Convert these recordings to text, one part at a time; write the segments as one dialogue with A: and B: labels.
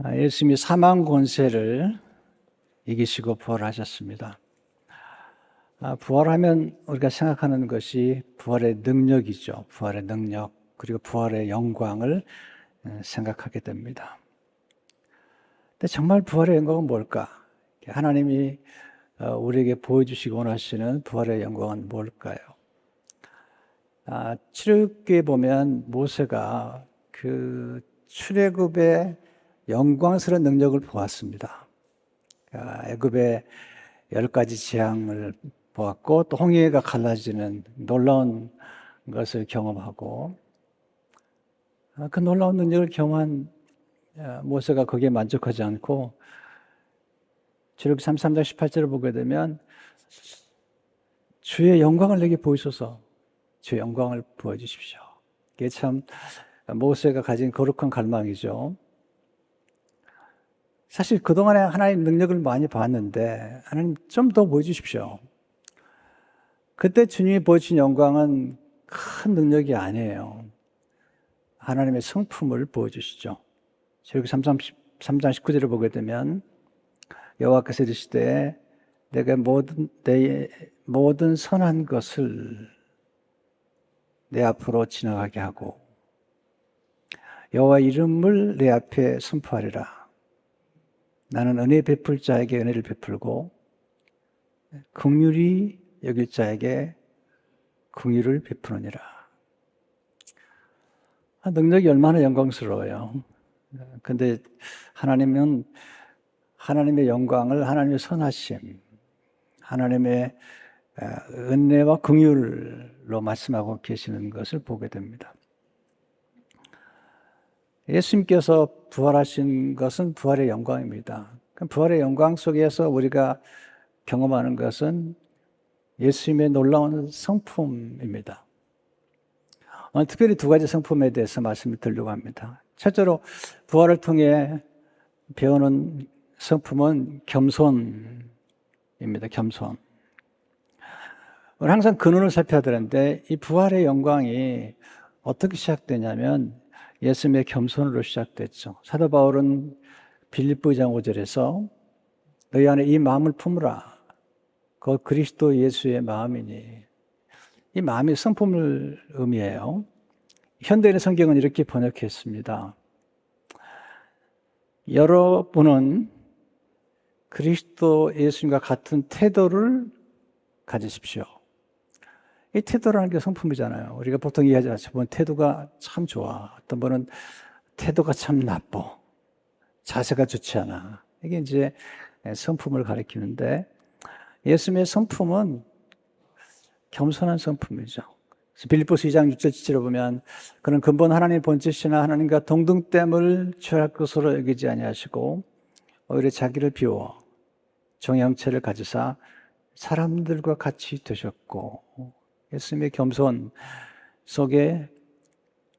A: 예수님이 사망 권세를 이기시고 부활하셨습니다. 부활하면 우리가 생각하는 것이 부활의 능력이죠. 부활의 능력, 그리고 부활의 영광을 생각하게 됩니다. 근데 정말 부활의 영광은 뭘까? 하나님이 우리에게 보여주시기 원하시는 부활의 영광은 뭘까요? 출애굽기에 보면 모세가 그 출애굽의 영광스러운 능력을 보았습니다. 애굽의 10가지 재앙을 보았고 또 홍해가 갈라지는 놀라운 것을 경험하고 그 놀라운 능력을 경험한 모세가 거기에 만족하지 않고 출애굽기 33장 18절을 보게 되면 주의 영광을 내게 보이소서, 주의 영광을 보여주십시오. 이게 참 모세가 가진 거룩한 갈망이죠. 사실 그동안에 하나님 능력을 많이 봤는데 하나님 좀 더 보여주십시오. 그때 주님이 보여주신 영광은 큰 능력이 아니에요. 하나님의 성품을 보여주시죠. 출애굽기 3장 19절을 보게 되면 여호와께서 이르시되 내가 내 모든 선한 것을 내 앞으로 지나가게 하고 여호와 이름을 내 앞에 선포하리라. 나는 은혜 베풀 자에게 은혜를 베풀고 긍휼히 여길 자에게 긍휼을 베푸느니라. 능력이 얼마나 영광스러워요. 근데 하나님은 하나님의 영광을 하나님의 선하심, 하나님의 은혜와 긍휼로 말씀하고 계시는 것을 보게 됩니다. 예수님께서 부활하신 것은 부활의 영광입니다. 부활의 영광 속에서 우리가 경험하는 것은 예수님의 놀라운 성품입니다. 오늘 특별히 2가지 성품에 대해서 말씀을 드리려고 합니다. 첫째로 부활을 통해 배우는 성품은 겸손입니다. 겸손. 우리 항상 근원을 살펴야 되는데 이 부활의 영광이 어떻게 시작되냐면 예수님의 겸손으로 시작됐죠. 사도 바울은 빌립보 2장 5절에서 너희 안에 이 마음을 품으라. 그 그리스도 예수의 마음이니. 이 마음이 성품을 의미해요. 현대인의 성경은 이렇게 번역했습니다. 여러분은 그리스도 예수님과 같은 태도를 가지십시오. 이 태도라는 게 성품이잖아요. 우리가 보통 이해하지 않죠. 저분 태도가 참 좋아. 어떤 분은 태도가 참 나빠. 자세가 좋지 않아. 이게 이제 성품을 가리키는데 예수님의 성품은 겸손한 성품이죠. 빌립보서 2장 6절 7절을 보면 그는 근본 하나님의 본체시나 하나님과 동등됨을 취할 것으로 여기지 아니하시고 오히려 자기를 비워 종의 형체를 가지사 사람들과 같이 되셨고 예수님의 겸손 속에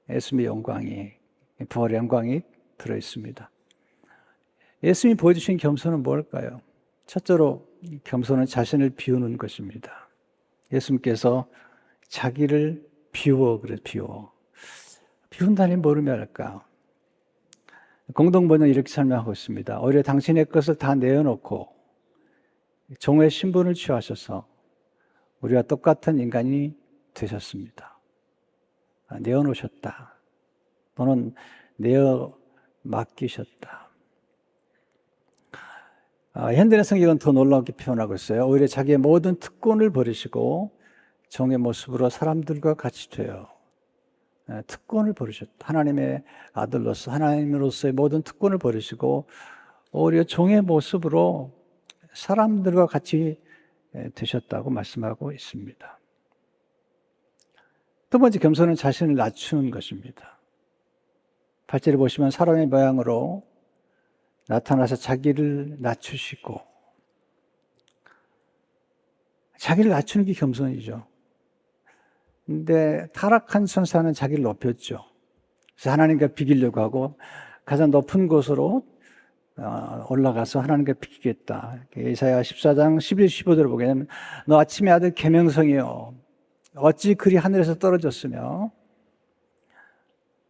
A: 예수님의 영광이, 부활의 영광이 들어있습니다. 예수님이 보여주신 겸손은 뭘까요? 첫째로 겸손은 자신을 비우는 것입니다. 예수님께서 자기를 비워. 비운다니 뭘 의미할까? 공동번역은 이렇게 설명하고 있습니다. 오히려 당신의 것을 다 내어놓고 종의 신분을 취하셔서 우리와 똑같은 인간이 되셨습니다. 내어놓으셨다. 또는 내어 맡기셨다. 현대의 성경은 더 놀랍게 표현하고 있어요. 오히려 자기의 모든 특권을 버리시고 종의 모습으로 사람들과 같이 되어 특권을 버리셨다. 하나님의 아들로서 하나님으로서의 모든 특권을 버리시고 오히려 종의 모습으로 사람들과 같이 되셨다고 말씀하고 있습니다. 두 번째 겸손은 자신을 낮추는 것입니다. 8절에 보시면 사람의 모양으로 나타나서 자기를 낮추시고 자기를 낮추는 게 겸손이죠. 근데 타락한 천사는 자기를 높였죠. 그래서 하나님과 비기려고 하고 가장 높은 곳으로 올라가서 하나님과 비키겠다. 이사야 14장 11, 15절을 보게 되면 너 아침의 아들 계명성이여 어찌 그리 하늘에서 떨어졌으며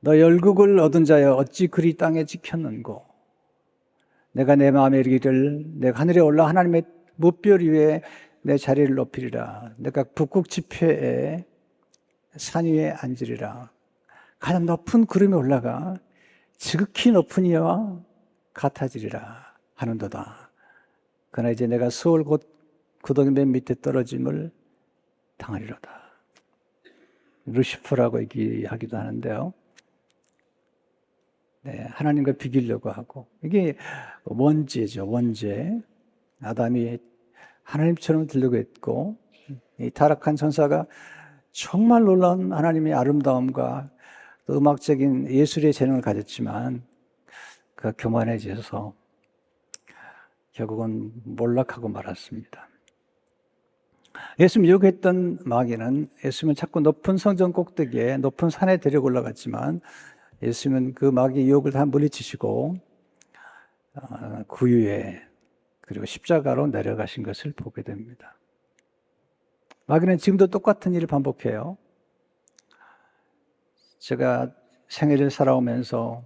A: 너 열국을 얻은 자여 어찌 그리 땅에 지켰는고. 내가 내 마음에 이르기를 내가 하늘에 올라 하나님의 무별 위에 내 자리를 높이리라. 내가 북극 지폐에 산 위에 앉으리라. 가장 높은 구름에 올라가 지극히 높은 이와 같아지리라 하는도다. 그러나 이제 내가 수월 곧 구덩이 맨 밑에 떨어짐을 당하리로다. 루시퍼라고 얘기하기도 하는데요. 네, 하나님과 비기려고 하고, 이게 원죄죠, 원죄. 아담이 하나님처럼 되려고 했고, 이 타락한 천사가 정말 놀라운 하나님의 아름다움과 또 음악적인 예술의 재능을 가졌지만, 그가 교만해져서 결국은 몰락하고 말았습니다. 예수님 유혹했던 마귀는 예수님은 자꾸 높은 성전 꼭대기에 높은 산에 데리고 올라갔지만 예수님은 그 마귀의 유혹을 다 물리치시고 구유에 그리고 십자가로 내려가신 것을 보게 됩니다. 마귀는 지금도 똑같은 일을 반복해요. 제가 생애를 살아오면서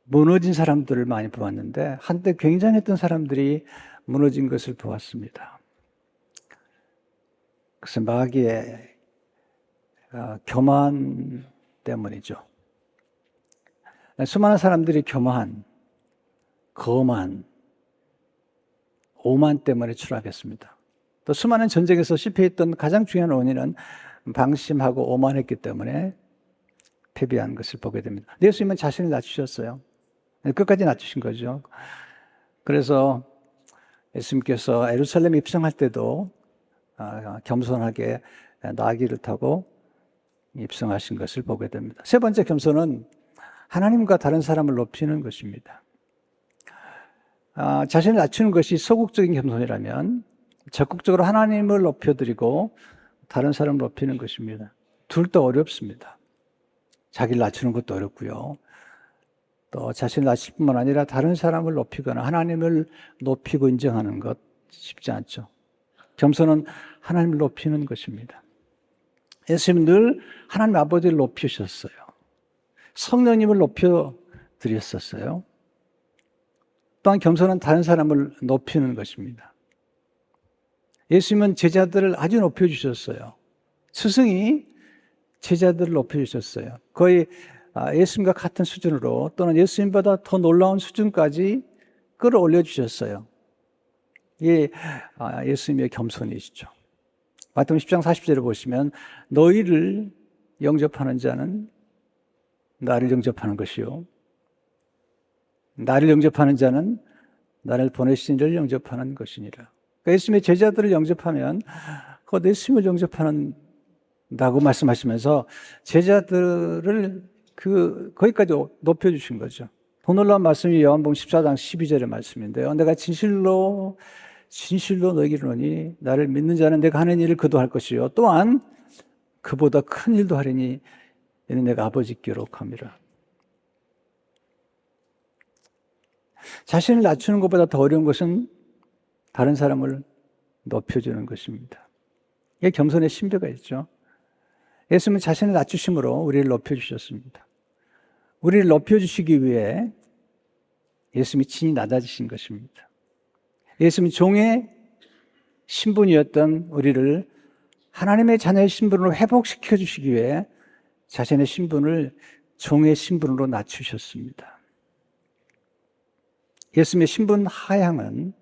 A: 무너진 사람들을 많이 보았는데 한때 굉장했던 사람들이 무너진 것을 보았습니다. 그것은 마귀의 교만 때문이죠. 수많은 사람들이 교만, 거만, 오만 때문에 추락했습니다. 또 수많은 전쟁에서 실패했던 가장 중요한 원인은 방심하고 오만했기 때문에 패배한 것을 보게 됩니다. 예수님은 자신을 낮추셨어요. 끝까지 낮추신 거죠. 그래서 예수님께서 예루살렘에 입성할 때도 겸손하게 나귀를 타고 입성하신 것을 보게 됩니다. 세 번째 겸손은 하나님과 다른 사람을 높이는 것입니다. 자신을 낮추는 것이 소극적인 겸손이라면 적극적으로 하나님을 높여드리고 다른 사람을 높이는 것입니다. 둘 다 어렵습니다. 자기를 낮추는 것도 어렵고요. 또 자신을 낮출 뿐만 아니라 다른 사람을 높이거나 하나님을 높이고 인정하는 것 쉽지 않죠. 겸손은 하나님을 높이는 것입니다. 예수님은 늘 하나님 아버지를 높이셨어요. 성령님을 높여드렸었어요. 또한 겸손은 다른 사람을 높이는 것입니다. 예수님은 제자들을 아주 높여주셨어요. 스승이 제자들을 높여주셨어요. 거의 예수님과 같은 수준으로 또는 예수님보다 더 놀라운 수준까지 끌어올려 주셨어요. 이게 예수님의 겸손이시죠. 마태복음 10장 40절을 보시면 너희를 영접하는 자는 나를 영접하는 것이요 나를 영접하는 자는 나를 보내신 이를 영접하는 것이니라. 그러니까 예수님의 제자들을 영접하면 그 예수님을 영접한다고 말씀하시면서 제자들을 거기까지 높여주신 거죠. 더 놀라운 말씀이 요한복음 14장 12절의 말씀인데요. 내가 진실로 너희에게 이르노니 나를 믿는 자는 내가 하는 일을 그도 할 것이요 또한 그보다 큰 일도 하리니 이는 내가 아버지께로 감이라. 자신을 낮추는 것보다 더 어려운 것은 다른 사람을 높여주는 것입니다. 이게 겸손의 신비가 있죠. 예수님은 자신을 낮추심으로 우리를 높여주셨습니다. 우리를 높여주시기 위해 예수님이 친히 낮아지신 것입니다. 예수님은 종의 신분이었던 우리를 하나님의 자녀의 신분으로 회복시켜 주시기 위해 자신의 신분을 종의 신분으로 낮추셨습니다. 예수님의 신분 하향은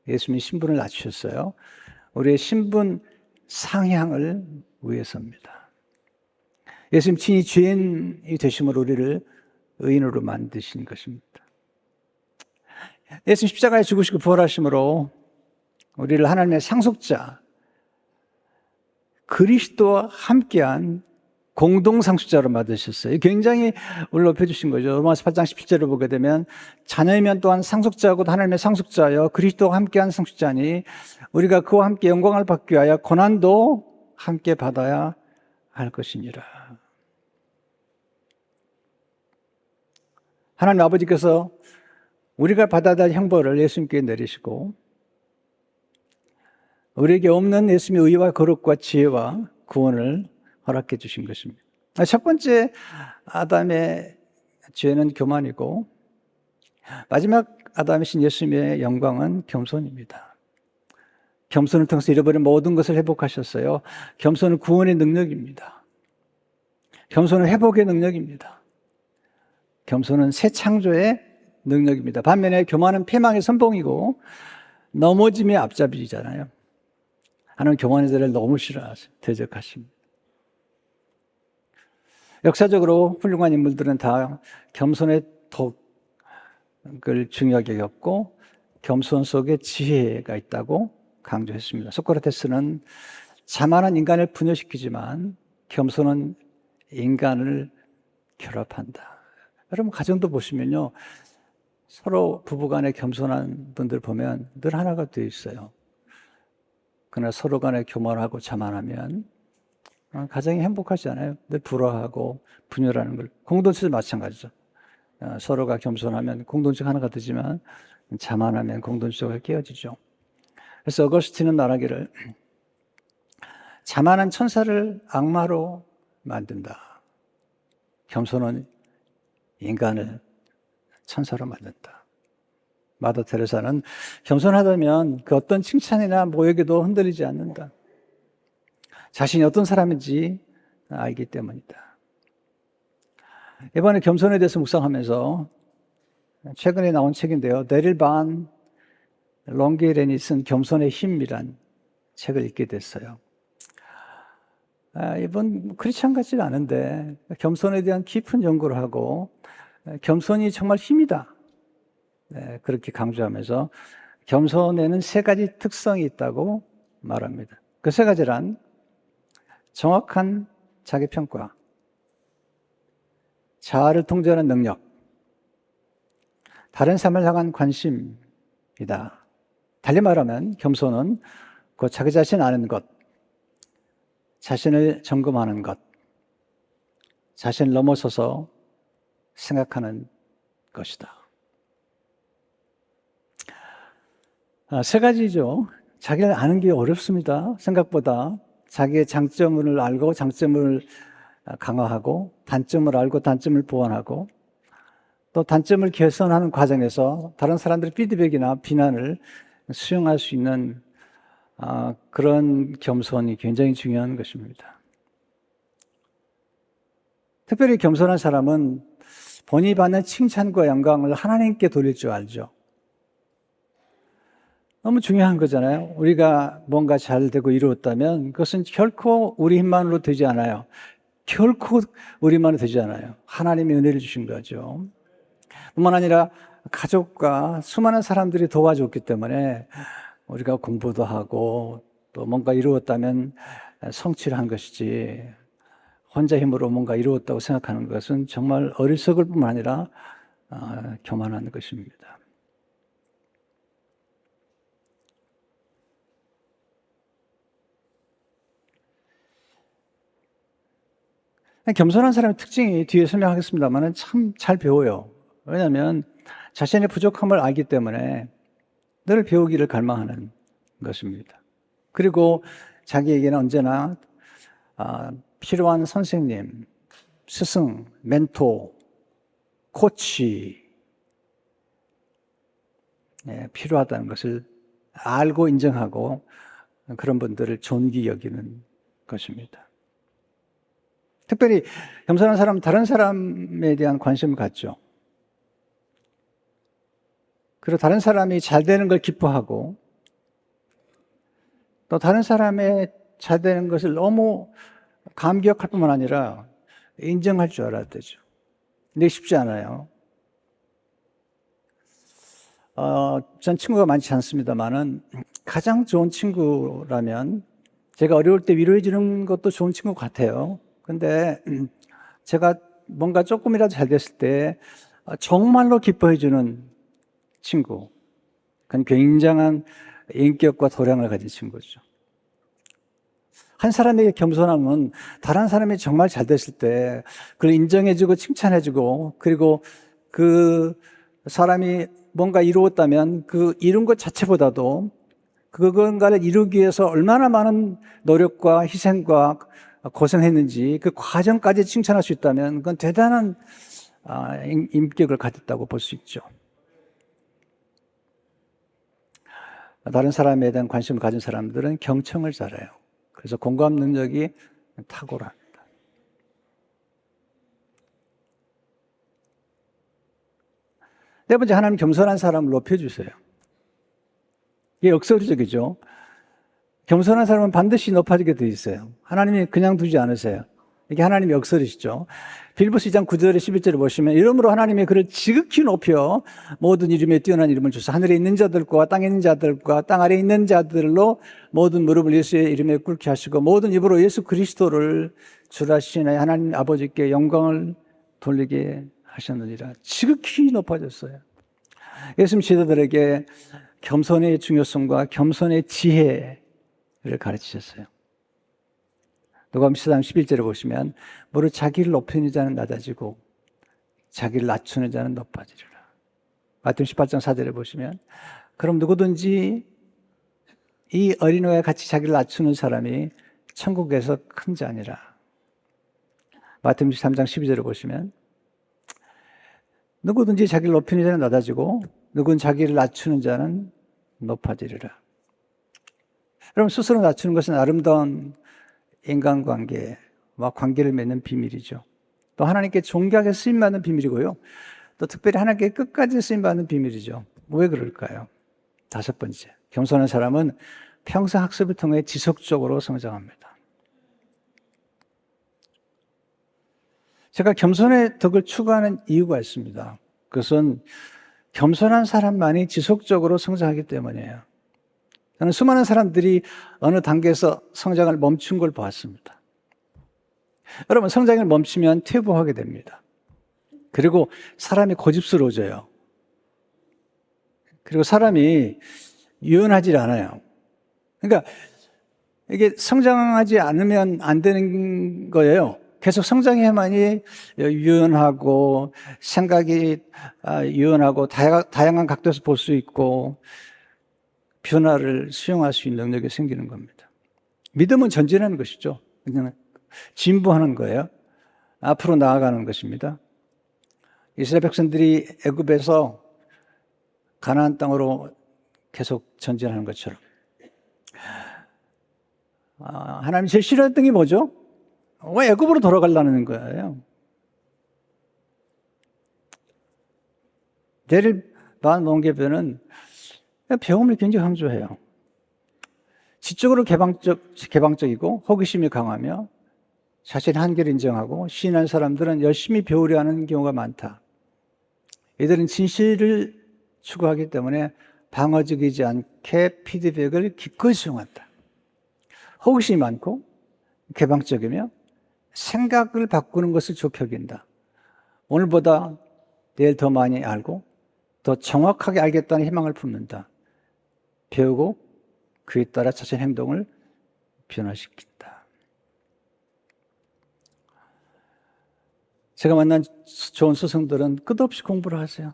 A: 예수님의 신분을 낮추셨어요. 우리의 신분 상향을 위해서입니다. 예수님 친히 죄인이 되심으로 우리를 의인으로 만드신 것입니다. 예수님 십자가에 죽으시고 부활하심으로 우리를 하나님의 상속자, 그리스도와 함께한 공동상속자로 만드셨어요. 굉장히 우리를 높여주신 거죠. 로마서 8장 17절을 보게 되면 자녀이면 또한 상속자고 하나님의 상속자여 그리스도와 함께한 상속자니 우리가 그와 함께 영광을 받기 위하여 고난도 함께 받아야 할 것이니라. 하나님 아버지께서 우리가 받아야 할 형벌을 예수님께 내리시고 우리에게 없는 예수님의 의와 거룩과 지혜와 구원을 허락해 주신 것입니다. 첫 번째 아담의 죄는 교만이고 마지막 아담이신 예수님의 영광은 겸손입니다. 겸손을 통해서 잃어버린 모든 것을 회복하셨어요. 겸손은 구원의 능력입니다. 겸손은 회복의 능력입니다. 겸손은 새 창조의 능력입니다. 반면에 교만은 패망의 선봉이고 넘어짐의 앞잡이잖아요. 하나님은 교만의 자를 너무 싫어하세요. 대적하십니다. 역사적으로 훌륭한 인물들은 다 겸손의 덕을 중요하게 여겼고 겸손 속에 지혜가 있다고 강조했습니다. 소크라테스는 자만한 인간을 분열시키지만 겸손은 인간을 결합한다. 여러분 가정도 보시면요, 서로 부부간에 겸손한 분들 보면 늘 하나가 되어 있어요. 그러나 서로 간에 교만하고 자만하면 가정이 행복하지 않아요. 늘 불화하고 분열하는 걸. 공동체도 마찬가지죠. 서로가 겸손하면 공동체가 하나가 되지만 자만하면 공동체가 깨어지죠. 그래서 어거스틴은 말하기를 자만한 천사를 악마로 만든다. 겸손은 인간을 천사로 만든다. 마더 테레사는 겸손하다면 그 어떤 칭찬이나 모욕에도 흔들리지 않는다. 자신이 어떤 사람인지 알기 때문이다. 이번에 겸손에 대해서 묵상하면서 최근에 나온 책인데요, 네릴 반 롱게렌이 쓴 겸손의 힘이란 책을 읽게 됐어요. 이번 크리스찬 같지는 않은데 겸손에 대한 깊은 연구를 하고 겸손이 정말 힘이다, 그렇게 강조하면서 겸손에는 세 가지 특성이 있다고 말합니다. 그 세 가지란 정확한 자기평가, 자아를 통제하는 능력, 다른 사람을 향한 관심이다. 달리 말하면 겸손은 그 자기 자신 아는 것, 자신을 점검하는 것, 자신을 넘어서서 생각하는 것이다. 세 가지죠. 자기를 아는 게 어렵습니다. 생각보다. 자기의 장점을 알고 장점을 강화하고, 단점을 알고 단점을 보완하고, 또 단점을 개선하는 과정에서 다른 사람들의 피드백이나 비난을 수용할 수 있는 그런 겸손이 굉장히 중요한 것입니다. 특별히 겸손한 사람은 본인이 받는 칭찬과 영광을 하나님께 돌릴 줄 알죠. 너무 중요한 거잖아요. 우리가 뭔가 잘 되고 이루었다면 그것은 결코 우리 힘만으로 되지 않아요. 결코 우리만으로 되지 않아요. 하나님이 은혜를 주신 거죠. 뿐만 아니라 가족과 수많은 사람들이 도와줬기 때문에 우리가 공부도 하고 또 뭔가 이루었다면 성취를 한 것이지, 혼자 힘으로 뭔가 이루었다고 생각하는 것은 정말 어리석을 뿐만 아니라 교만한 것입니다. 겸손한 사람의 특징이 뒤에 설명하겠습니다만 참 잘 배워요. 왜냐하면 자신의 부족함을 알기 때문에 늘 배우기를 갈망하는 것입니다. 그리고 자기에게는 언제나 필요한 선생님, 스승, 멘토, 코치, 필요하다는 것을 알고 인정하고 그런 분들을 존귀 여기는 것입니다. 특별히 겸손한 사람은 다른 사람에 대한 관심을 갖죠. 그리고 다른 사람이 잘 되는 걸 기뻐하고, 또 다른 사람의 잘 되는 것을 너무 감격할 뿐만 아니라 인정할 줄 알아야 되죠. 근데 쉽지 않아요. 전 친구가 많지 않습니다만은 가장 좋은 친구라면, 제가 어려울 때 위로해 주는 것도 좋은 친구 같아요. 근데 제가 뭔가 조금이라도 잘 됐을 때 정말로 기뻐해 주는 친구, 그건 굉장한 인격과 도량을 가진 친구죠. 한 사람에게 겸손함은 다른 사람이 정말 잘 됐을 때 그걸 인정해주고 칭찬해주고, 그리고 그 사람이 뭔가 이루었다면 그 이룬 것 자체보다도 그건가를 이루기 위해서 얼마나 많은 노력과 희생과 고생했는지 그 과정까지 칭찬할 수 있다면 그건 대단한 인격을 가졌다고 볼 수 있죠. 다른 사람에 대한 관심을 가진 사람들은 경청을 잘해요. 그래서 공감 능력이 탁월합니다. 네 번째, 하나님 겸손한 사람을 높여주세요. 이게 역설적이죠. 겸손한 사람은 반드시 높아지게 돼 있어요. 하나님이 그냥 두지 않으세요. 이게 하나님의 역설이시죠. 빌보스 2장 9절에 11절을 보시면 이러므로 하나님이 그를 지극히 높여 모든 이름에 뛰어난 이름을 주사 하늘에 있는 자들과 땅에 있는 자들과 땅 아래에 있는 자들로 모든 무릎을 예수의 이름에 꿇게 하시고 모든 입으로 예수 그리스도를 주라시나의 하나님 아버지께 영광을 돌리게 하셨느니라. 지극히 높아졌어요. 예수님 제자들에게 겸손의 중요성과 겸손의 지혜를 가르치셨어요. 누가복음 14장 11절에 보시면 무릇 자기를 높이는 자는 낮아지고 자기를 낮추는 자는 높아지리라. 마태복음 18장 4절에 보시면 그럼 누구든지 이 어린아이와 같이 자기를 낮추는 사람이 천국에서 큰 자니라. 마태복음 13장 12절에 보시면 누구든지 자기를 높이는 자는 낮아지고 누군 자기를 낮추는 자는 높아지리라. 여러분, 스스로 낮추는 것은 아름다운 인간관계와 관계를 맺는 비밀이죠. 또 하나님께 존귀하게 쓰임받는 비밀이고요. 또 특별히 하나님께 끝까지 쓰임받는 비밀이죠. 왜 그럴까요? 다섯 번째, 겸손한 사람은 평생 학습을 통해 지속적으로 성장합니다. 제가 겸손의 덕을 추구하는 이유가 있습니다. 그것은 겸손한 사람만이 지속적으로 성장하기 때문이에요. 저는 수많은 사람들이 어느 단계에서 성장을 멈춘 걸 보았습니다. 여러분, 성장을 멈추면 퇴보하게 됩니다. 그리고 사람이 고집스러워져요. 그리고 사람이 유연하지 않아요. 그러니까 이게 성장하지 않으면 안 되는 거예요. 계속 성장해야만이 유연하고 생각이 유연하고 다양한 각도에서 볼 수 있고 변화를 수용할 수 있는 능력이 생기는 겁니다. 믿음은 전진하는 것이죠. 그냥 진보하는 거예요. 앞으로 나아가는 것입니다. 이스라엘 백성들이 애굽에서 가나안 땅으로 계속 전진하는 것처럼 하나님이 제일 싫어했던 게 뭐죠? 왜 애굽으로 돌아가려는 거예요? 데릴 바알 몽게변은 배움을 굉장히 강조해요. 지적으로 개방적이고 호기심이 강하며 자신의 한계를 인정하고 신한 사람들은 열심히 배우려 하는 경우가 많다. 이들은 진실을 추구하기 때문에 방어적이지 않게 피드백을 기꺼이 수용한다. 호기심이 많고 개방적이며 생각을 바꾸는 것을 좋게 여긴다. 오늘보다 내일 더 많이 알고 더 정확하게 알겠다는 희망을 품는다. 배우고 그에 따라 자신의 행동을 변화시킨다. 제가 만난 좋은 스승들은 끝없이 공부를 하세요.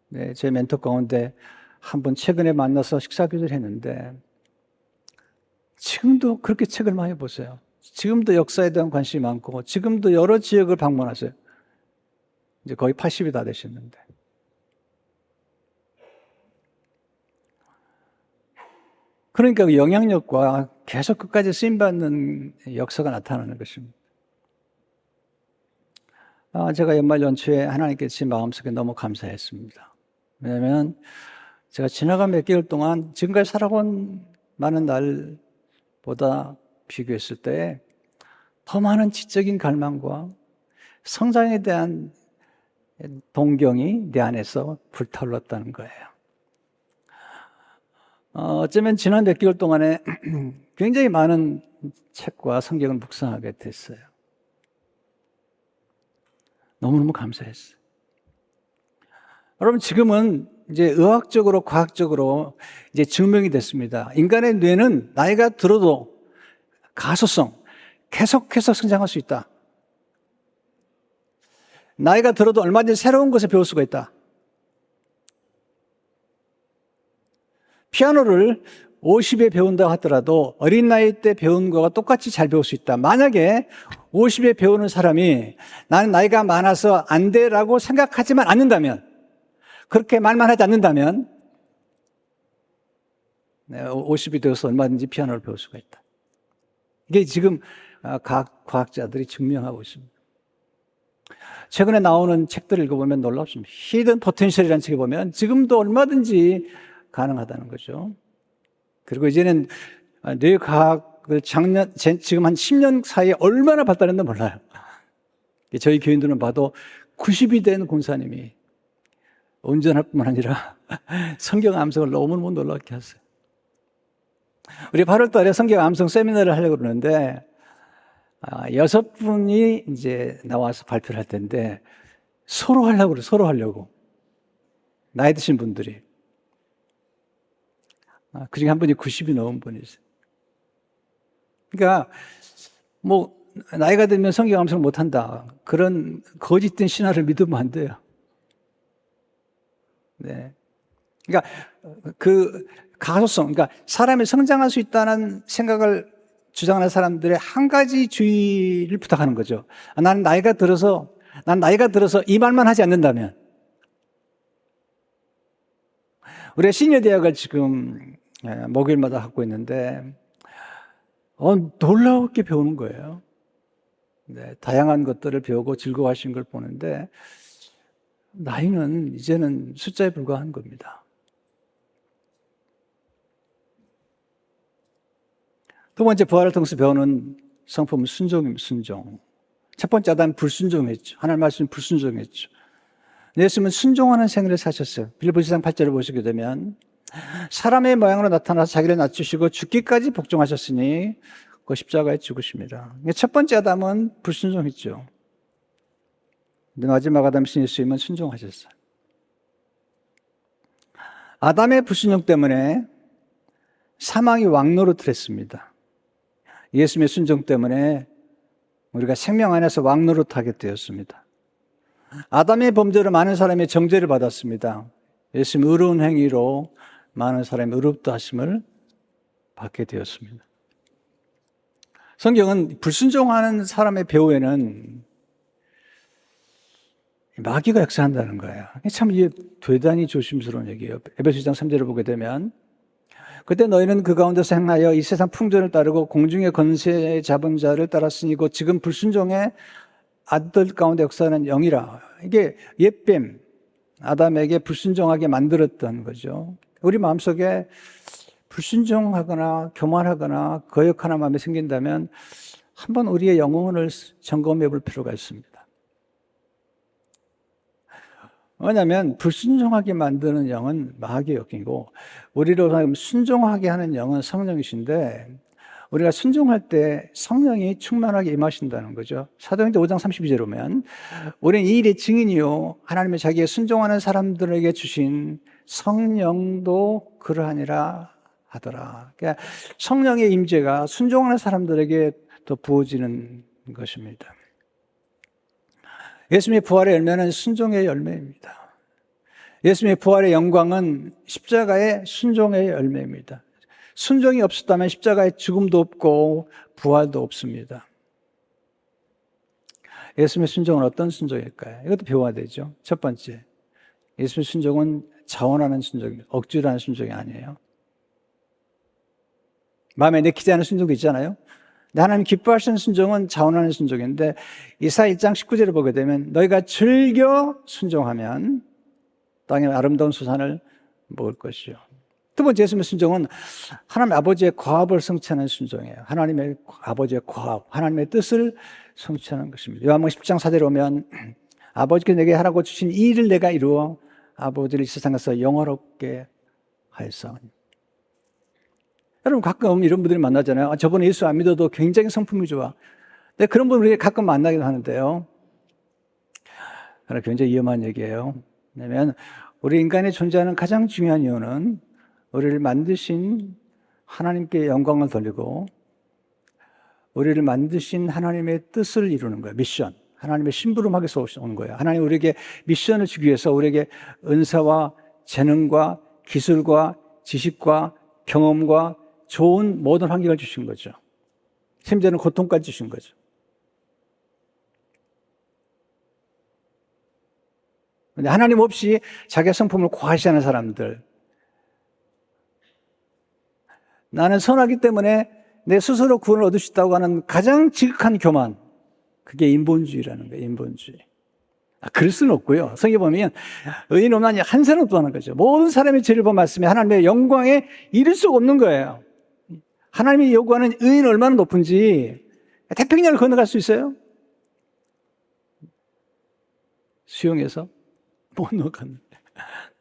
A: 네, 제 멘토 가운데 한 번 최근에 만나서 식사교제를 했는데 지금도 그렇게 책을 많이 보세요. 지금도 역사에 대한 관심이 많고 지금도 여러 지역을 방문하세요. 이제 거의 80이 다 되셨는데. 그러니까 그 영향력과 계속 끝까지 쓰임받는 역사가 나타나는 것입니다. 제가 연말 연초에 하나님께 제 마음속에 너무 감사했습니다. 왜냐하면 제가 지나간 몇 개월 동안 지금까지 살아온 많은 날보다 비교했을 때 더 많은 지적인 갈망과 성장에 대한 동경이 내 안에서 불타올랐다는 거예요. 어쩌면 지난 몇 개월 동안에 굉장히 많은 책과 성경을 묵상하게 됐어요. 너무너무 감사했어요. 여러분, 지금은 이제 의학적으로, 과학적으로 이제 증명이 됐습니다. 인간의 뇌는 나이가 들어도 가소성, 계속해서 성장할 수 있다. 나이가 들어도 얼마든지 새로운 것을 배울 수가 있다. 피아노를 50에 배운다고 하더라도 어린 나이 때 배운 거가 똑같이 잘 배울 수 있다. 만약에 50에 배우는 사람이 나는 나이가 많아서 안 돼라고 생각하지만 않는다면, 그렇게 말만 하지 않는다면 네, 50이 되어서 얼마든지 피아노를 배울 수가 있다. 이게 지금 각 과학자들이 증명하고 있습니다. 최근에 나오는 책들을 읽어보면 놀랍습니다. 히든 포텐셜이라는 책을 보면 지금도 얼마든지 가능하다는 거죠. 그리고 이제는 뇌과학을 지금 한 10년 사이에 얼마나 발달했는지 몰라요. 저희 교인들은 봐도 90이 된 권사님이 운전할 뿐만 아니라 성경 암송을 너무너무 놀랍게 하세요. 우리 8월 달에 성경 암송 세미나를 하려고 그러는데 6분이 이제 나와서 발표를 할 텐데 서로 하려고 그래요. 서로 하려고. 나이 드신 분들이. 그중에 한 분이 90이 넘은 분이세요. 그러니까 뭐 나이가 들면 성경 암송을 못한다. 그런 거짓된 신화를 믿으면 안 돼요. 네. 그러니까 그 가소성, 그러니까 사람이 성장할 수 있다는 생각을 주장하는 사람들의 한 가지 주의를 부탁하는 거죠. 난 나이가 들어서 이 말만 하지 않는다면. 우리가 시니어 대학을 지금 목요일마다 하고 있는데 놀랍게 배우는 거예요. 네, 다양한 것들을 배우고 즐거워하시는 걸 보는데 나이는 이제는 숫자에 불과한 겁니다. 두 번째, 부활을 통해서 배우는 성품은 순종입니다. 순종. 첫 번째 아담은 불순종했죠. 하나님 말씀 불순종했죠. 예수님은 순종하는 생애를 사셨어요. 빌립보서 1장 8절을 보시게 되면 사람의 모양으로 나타나서 자기를 낮추시고 죽기까지 복종하셨으니 그 십자가에 죽으십니다. 첫 번째 아담은 불순종했죠. 근데 마지막 아담이신 예수님은 순종하셨어요. 아담의 불순종 때문에 사망이 왕노릇을 했습니다. 예수님의 순종 때문에 우리가 생명 안에서 왕노릇하게 되었습니다. 아담의 범죄로 많은 사람이 정죄를 받았습니다. 예수님 의로운 행위로 많은 사람이 의롭다 하심을 받게 되었습니다. 성경은 불순종하는 사람의 배후에는 마귀가 역사한다는 거예요. 참 이게 대단히 조심스러운 얘기예요. 에베소서 2장 3절을 보게 되면 그때 너희는 그 가운데서 행하여 이 세상 풍전을 따르고 공중의 권세 잡은 자를 따랐으니 곧 지금 불순종의 아들 가운데 역사하는 영이라. 이게 옛뱀 아담에게 불순종하게 만들었던 거죠. 우리 마음속에 불순종하거나 교만하거나 거역하는 마음이 생긴다면 한번 우리의 영혼을 점검해 볼 필요가 있습니다. 왜냐하면 불순종하게 만드는 영은 마귀의 역이고 우리로 순종하게 하는 영은 성령이신데 우리가 순종할 때 성령이 충만하게 임하신다는 거죠. 사도행전 5장 32절에 보면 우리는 이 일의 증인이요 하나님의 자기의 순종하는 사람들에게 주신 성령도 그러하니라 하더라. 그러니까 성령의 임재가 순종하는 사람들에게 더 부어지는 것입니다. 예수님의 부활의 열매는 순종의 열매입니다. 예수님의 부활의 영광은 십자가의 순종의 열매입니다. 순종이 없었다면 십자가의 죽음도 없고 부활도 없습니다. 예수님의 순종은 어떤 순종일까요? 이것도 배워야 되죠. 첫 번째, 예수님의 순종은 자원하는 순종입니다. 억지로 하는 순종이 아니에요. 마음에 내키지 않은 순종도 있잖아요. 근데 하나님 기뻐하시는 순종은 자원하는 순종인데 이사야 1장 19절을 보게 되면 너희가 즐겨 순종하면 땅의 아름다운 수산을 먹을 것이요. 두 번째 예수님의 순종은 하나님 아버지의 과업을 성취하는 순종이에요. 하나님의 아버지의 과업, 하나님의 뜻을 성취하는 것입니다. 요한복음 10장 4절에 오면 아버지께서 내게 하라고 주신 이 일을 내가 이루어 아버지를 이 세상에서 영화롭게 하였사오니. 여러분 가끔 이런 분들이 만나잖아요. 저번에 예수 안 믿어도 굉장히 성품이 좋아. 근데 그런 분을 우리가 가끔 만나기도 하는데요. 굉장히 위험한 얘기예요. 왜냐하면 우리 인간이 존재하는 가장 중요한 이유는 우리를 만드신 하나님께 영광을 돌리고 우리를 만드신 하나님의 뜻을 이루는 거예요. 미션. 하나님의 심부름하게서 오는 거예요. 하나님 우리에게 미션을 주기 위해서 우리에게 은사와 재능과 기술과 지식과 경험과 좋은 모든 환경을 주신 거죠. 심지어는 고통까지 주신 거죠. 근데 하나님 없이 자기의 성품을 과시하는 사람들, 나는 선하기 때문에 내 스스로 구원을 얻을 수 있다고 하는 가장 지극한 교만. 그게 인본주의라는 거예요, 인본주의. 그럴 수는 없고요. 성경에 보면 의인 없나니 한 사람 없다는 하는 거죠. 모든 사람의 죄를 본 말씀에 하나님의 영광에 이를 수가 없는 거예요. 하나님이 요구하는 의인 얼마나 높은지 태평양을 건너갈 수 있어요? 수영해서 못 넘어갔는데.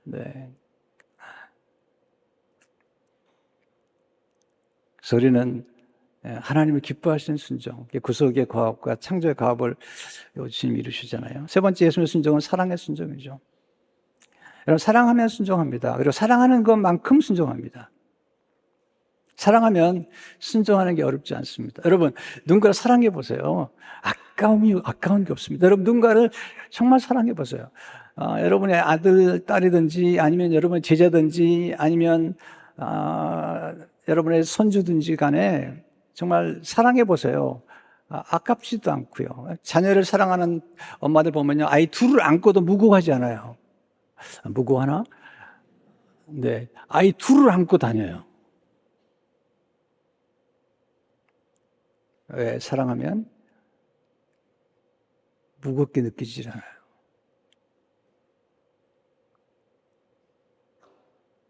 A: 네. 그래서 우리는 하나님을 기뻐하시는 순종, 구속의 과업과 창조의 과업을 주님이 이루시잖아요. 세 번째 예수님의 순종은 사랑의 순종이죠. 여러분, 사랑하면 순종합니다. 그리고 사랑하는 것만큼 순종합니다. 사랑하면 순종하는 게 어렵지 않습니다. 여러분, 누군가를 사랑해 보세요. 아까운 게 없습니다. 여러분, 누군가를 정말 사랑해 보세요. 여러분의 아들, 딸이든지 아니면 여러분의 제자든지 아니면 여러분의 손주든지 간에 정말 사랑해 보세요. 아깝지도 않고요. 자녀를 사랑하는 엄마들 보면요, 아이 둘을 안고도 무고하지 않아요. 무고하나? 네, 아이 둘을 안고 다녀요. 왜? 사랑하면 무겁게 느끼지 않아요.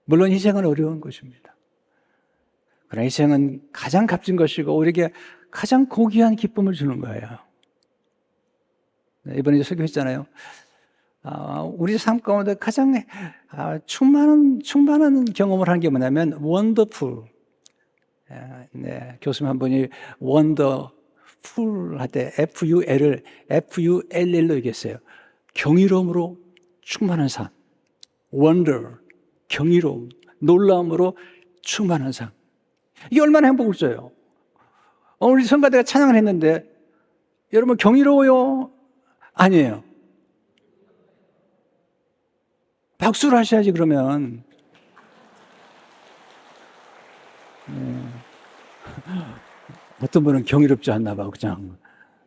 A: 물론 희생은 어려운 것입니다. 그러나 희생은 가장 값진 것이고 우리에게 가장 고귀한 기쁨을 주는 거예요. 이번에 설교했잖아요. 우리 삶 가운데 가장 충만한 경험을 하는 게 뭐냐면 원더풀. 네, 교수님 한 분이 원더풀 할 때 FULL로 얘기했어요. 경이로움으로 충만한 삶. 원더, 경이로움, 놀라움으로 충만한 삶. 이게 얼마나 행복을 줘요. 우리 성가대가 찬양을 했는데 여러분 경이로워요? 아니에요. 박수를 하셔야지 그러면. 어떤 분은 경이롭지 않나 봐. 그냥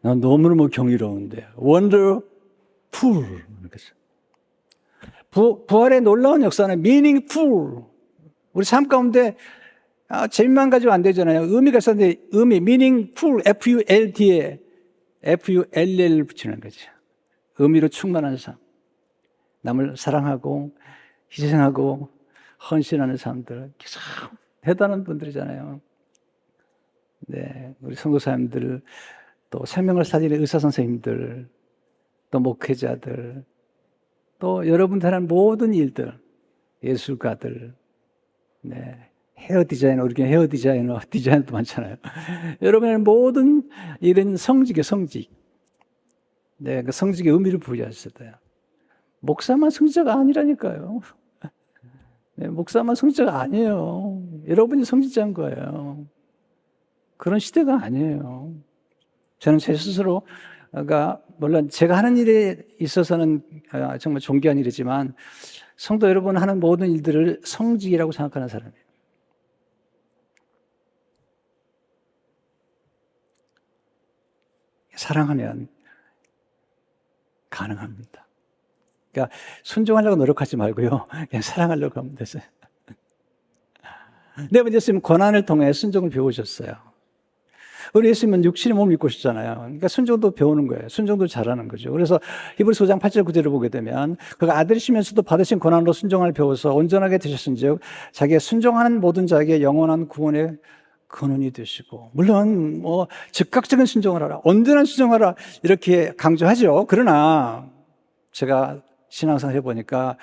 A: 난 너무너무 경이로운데 원더풀. 부활의 놀라운 역사는 meaningful. 우리 삶 가운데 재미만 가지고 안 되잖아요. 의미가 있었는데 의미 meaningful, FULD에 FULL 붙이는 거죠. 의미로 충만한 삶. 남을 사랑하고 희생하고 헌신하는 사람들 참 대단한 분들이잖아요. 네, 우리 선교사님들, 또 생명을 살리는 의사 선생님들, 또 목회자들, 또 여러분들 하는 모든 일들, 예술가들, 네, 헤어 디자이너, 우리 헤어 디자이너도 많잖아요. 여러분의 모든 일은 성직이에요, 성직. 네, 그 성직의 의미를 부여하셨어요. 목사만 성직자가 아니라니까요. 네, 목사만 성직자가 아니에요. 여러분이 성직자인 거예요. 그런 시대가 아니에요. 저는 제 스스로가 물론 제가 하는 일에 있어서는 정말 존귀한 일이지만 성도 여러분 하는 모든 일들을 성직이라고 생각하는 사람이에요. 사랑하면 가능합니다. 그러니까 순종하려고 노력하지 말고요. 그냥 사랑하려고 하면 되세요. 네 번째 예수님은 고난을 통해 순종을 배우셨어요. 우리 예수님은 육신의 몸을 입고 오셨잖아요. 그러니까 순종도 배우는 거예요. 순종도 잘하는 거죠. 그래서 히브리서 5장 8절 9절을 보게 되면 그가 아들이시면서도 받으신 고난으로 순종을 배워서 온전하게 되셨은즉 자기의 순종하는 모든 자에게 영원한 구원의 근원이 되시고, 물론 즉각적인 순종을 하라, 온전한 순종하라 이렇게 강조하죠. 그러나 제가 신앙생활 해보니까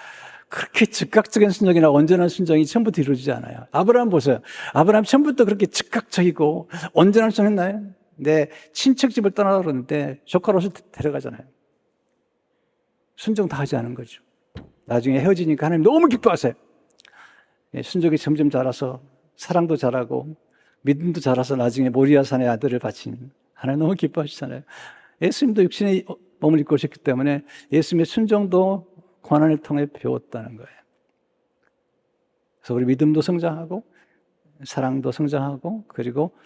A: 그렇게 즉각적인 순종이나 온전한 순종이 처음부터 이루어지지 않아요. 아브라함 보세요. 아브라함 처음부터 그렇게 즉각적이고 온전한 순종했나요? 내 친척집을 떠나라 그러는데 조카 롯을 데려가잖아요. 순종 다 하지 않은 거죠. 나중에 헤어지니까 하나님 너무 기뻐하세요. 순종이 점점 자라서 사랑도 자라고 믿음도 자라서 나중에 모리아산의 아들을 바친 하나님 너무 기뻐하시잖아요. 예수님도 육신의 몸을 입고 오셨기 때문에 예수님의 순종도 고난을 통해 배웠다는 거예요. 그래서 우리 믿음도 성장하고 사랑도 성장하고 그리고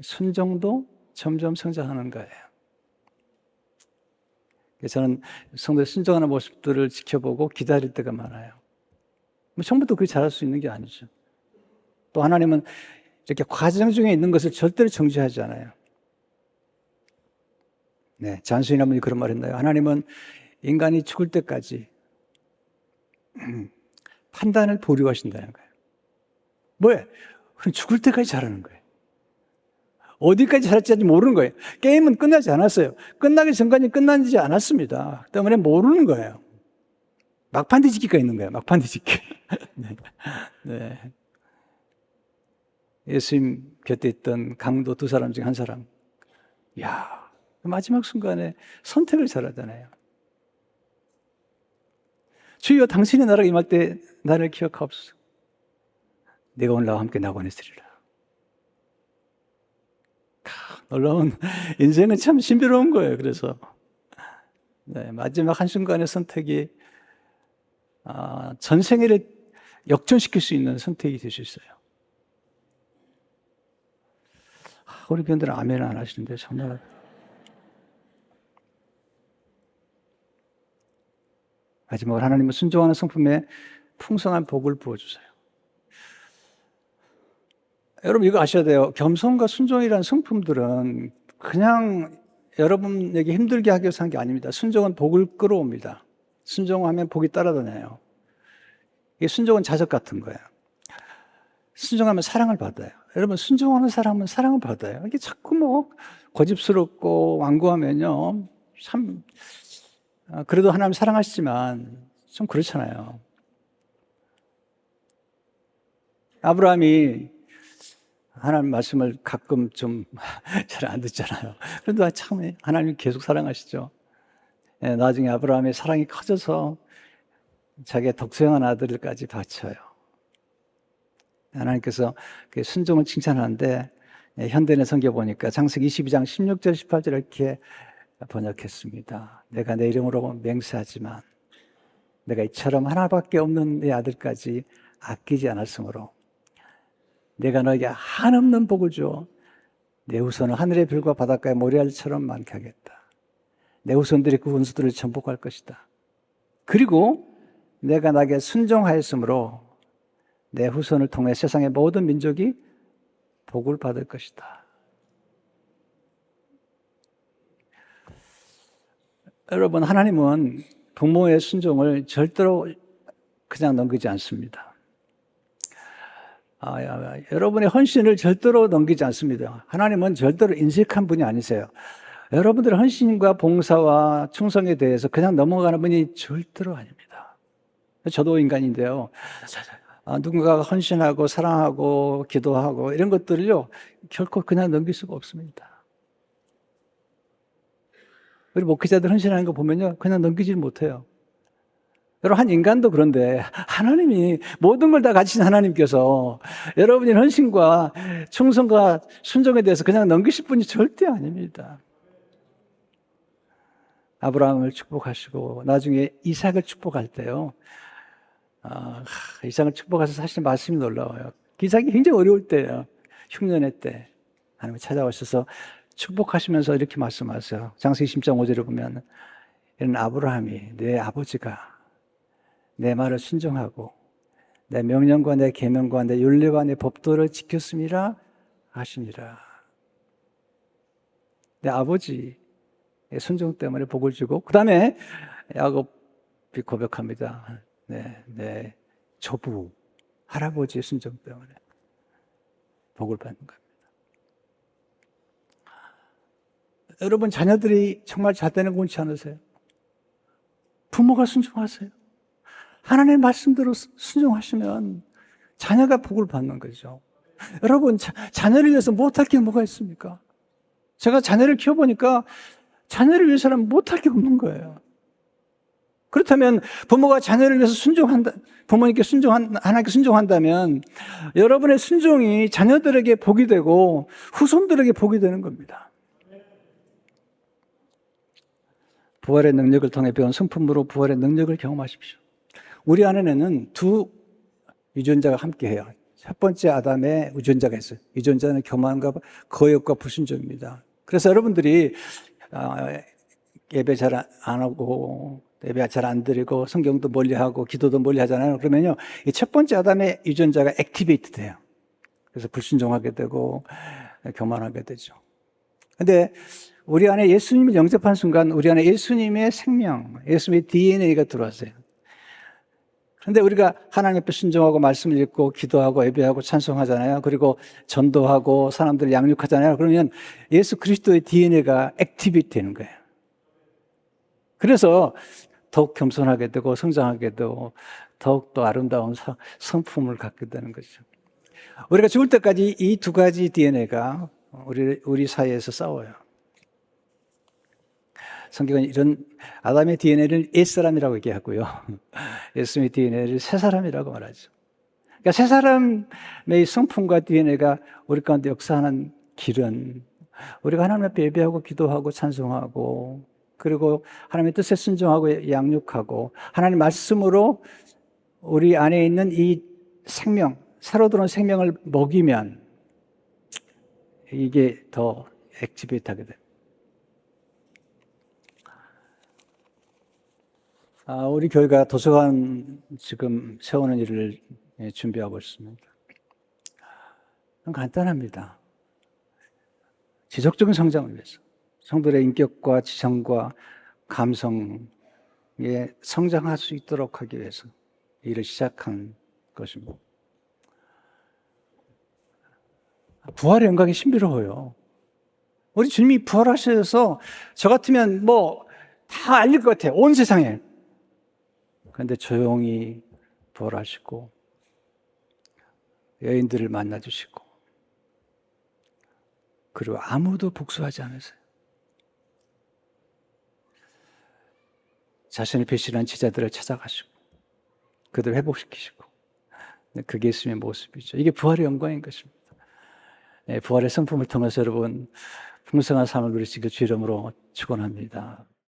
A: 순종도 점점 성장하는 거예요. 그래서 저는 성도의 순종하는 모습들을 지켜보고 기다릴 때가 많아요. 처음부터 그게 잘할 수 있는 게 아니죠. 또 하나님은 이렇게 과정 중에 있는 것을 절대로 정죄하지 않아요. 네, 잔수인 한 분이 그런 말 했나요? 하나님은 인간이 죽을 때까지 판단을 보류하신다는 거예요. 뭐예요? 그럼 죽을 때까지 잘하는 거예요. 어디까지 잘할지 모르는 거예요. 게임은 끝나지 않았어요. 끝나기 전까지 끝나지 않았습니다. 그 때문에 모르는 거예요. 막판 뒤집기가 있는 거예요. 막판 뒤집기. 네. 네. 예수님 곁에 있던 강도 두 사람 중 한 사람. 이야, 마지막 순간에 선택을 잘하잖아요. 주여 당신의 나라가 임할 때 나를 기억하옵소서. 내가 오늘 나와 함께 낙원에 있으리라. 놀라운 인생은 참 신비로운 거예요. 그래서 네, 마지막 한순간의 선택이 전생애를 역전시킬 수 있는 선택이 될 수 있어요. 우리 교인들은 아멘 안 하시는데 정말 마지막으로 하나님은 순종하는 성품에 풍성한 복을 부어주세요. 여러분 이거 아셔야 돼요. 겸손과 순종이라는 성품들은 그냥 여러분에게 힘들게 하기 위해서 한 게 아닙니다. 순종은 복을 끌어옵니다. 순종하면 복이 따라다녀요. 이게 순종은 자석 같은 거예요. 순종하면 사랑을 받아요. 여러분 순종하는 사람은 사랑을 받아요. 이게 자꾸 뭐 고집스럽고 완고하면요 참 그래도 하나님 사랑하시지만 좀 그렇잖아요. 아브라함이 하나님 말씀을 가끔 좀 잘 안 듣잖아요. 그런데 참 하나님 계속 사랑하시죠. 나중에 아브라함의 사랑이 커져서 자기의 덕소영한 아들까지 바쳐요. 하나님께서 그 순종을 칭찬하는데 현대인의 성경 보니까 창세기 22장 16절 18절 이렇게 번역했습니다. 내가 내 이름으로 맹세하지만 내가 이처럼 하나밖에 없는 내 아들까지 아끼지 않았으므로 내가 너에게 한없는 복을 주어 내 후손은 하늘의 별과 바닷가의 모래알처럼 많게 하겠다. 내 후손들이 그 원수들을 정복할 것이다. 그리고 내가 나에게 순종하였으므로 내 후손을 통해 세상의 모든 민족이 복을 받을 것이다. 여러분, 하나님은 부모의 순종을 절대로 그냥 넘기지 않습니다. 여러분의 헌신을 절대로 넘기지 않습니다. 하나님은 절대로 인색한 분이 아니세요. 여러분들의 헌신과 봉사와 충성에 대해서 그냥 넘어가는 분이 절대로 아닙니다. 저도 인간인데요. 누군가가 헌신하고 사랑하고 기도하고 이런 것들을요 결코 그냥 넘길 수가 없습니다. 우리 목회자들 헌신하는 거 보면요 그냥 넘기질 못해요. 여러분 한 인간도 그런데 하나님이 모든 걸 다 가지신 하나님께서 여러분의 헌신과 충성과 순종에 대해서 그냥 넘기실 분이 절대 아닙니다. 아브라함을 축복하시고 나중에 이삭을 축복할 때요 이삭을 축복해서 사실 말씀이 놀라워요. 이삭이 굉장히 어려울 때예요. 흉년의 때 하나님이 찾아오셔서 축복하시면서 이렇게 말씀하세요. 창세기 10장 5절에 보면 이런 아브라함이 내 아버지가 내 말을 순종하고 내 명령과 내 계명과 내 율례와 내 법도를 지켰음이라 하시니라. 내 아버지의 순종 때문에 복을 주고 그 다음에 야곱이 고백합니다. 내 조부 할아버지의 순종 때문에 복을 받는 겁니다. 여러분 자녀들이 정말 잘 되는 거 원치 않으세요? 부모가 순종하세요. 하나님의 말씀대로 순종하시면 자녀가 복을 받는 거죠. 여러분 자녀를 위해서 못할 게 뭐가 있습니까? 제가 자녀를 키워보니까 자녀를 위해서는 못할 게 없는 거예요. 그렇다면 부모가 자녀를 위해서 부모님께 하나님께 순종한다면 여러분의 순종이 자녀들에게 복이 되고 후손들에게 복이 되는 겁니다. 부활의 능력을 통해 배운 성품으로 부활의 능력을 경험하십시오. 우리 안에는 두 유전자가 함께해요. 첫 번째 아담의 유전자가 있어요. 유전자는 교만과 거역과 불순종입니다. 그래서 여러분들이 예배 잘 안 하고 예배 잘 안 드리고 성경도 멀리하고 기도도 멀리 하잖아요. 그러면요 이 첫 번째 아담의 유전자가 액티베이트 돼요. 그래서 불순종하게 되고 교만하게 되죠. 근데 우리 안에 예수님을 영접한 순간 우리 안에 예수님의 생명, 예수님의 DNA가 들어왔어요. 그런데 우리가 하나님 앞에 순종하고 말씀을 읽고 기도하고 예배하고 찬송하잖아요. 그리고 전도하고 사람들을 양육하잖아요. 그러면 예수 그리스도의 DNA가 액티베이트 되는 거예요. 그래서 더욱 겸손하게 되고 성장하게 되고 더욱더 아름다운 성품을 갖게 되는 거죠. 우리가 죽을 때까지 이 두 가지 DNA가 우리 사이에서 싸워요. 성경은 이런 아담의 DNA를 옛사람이라고 얘기하고요. 예수님의 DNA를 새사람이라고 말하죠. 그러니까 새사람의 성품과 DNA가 우리 가운데 역사하는 길은 우리가 하나님 앞에 예배하고 기도하고 찬송하고 그리고 하나님의 뜻에 순종하고 양육하고 하나님 말씀으로 우리 안에 있는 이 생명, 새로 들어온 생명을 먹이면 이게 더 액티베이트하게 됩니다. 우리 교회가 도서관 지금 세우는 일을 준비하고 있습니다. 간단합니다. 지속적인 성장을 위해서 성도들의 인격과 지성과 감성에 성장할 수 있도록 하기 위해서 일을 시작한 것입니다. 부활의 영광이 신비로워요. 우리 주님이 부활하셔서 저 같으면 다 알릴 것 같아요. 온 세상에. 그런데 조용히 부활하시고 여인들을 만나주시고 그리고 아무도 복수하지 않으세요. 자신을 배신한 제자들을 찾아가시고 그들을 회복시키시고 그게 예수님의 모습이죠. 이게 부활의 영광인 것입니다. 부활의 성품을 통해서 여러분 풍성한 삶을 누리시길 주 이름으로 축원합니다.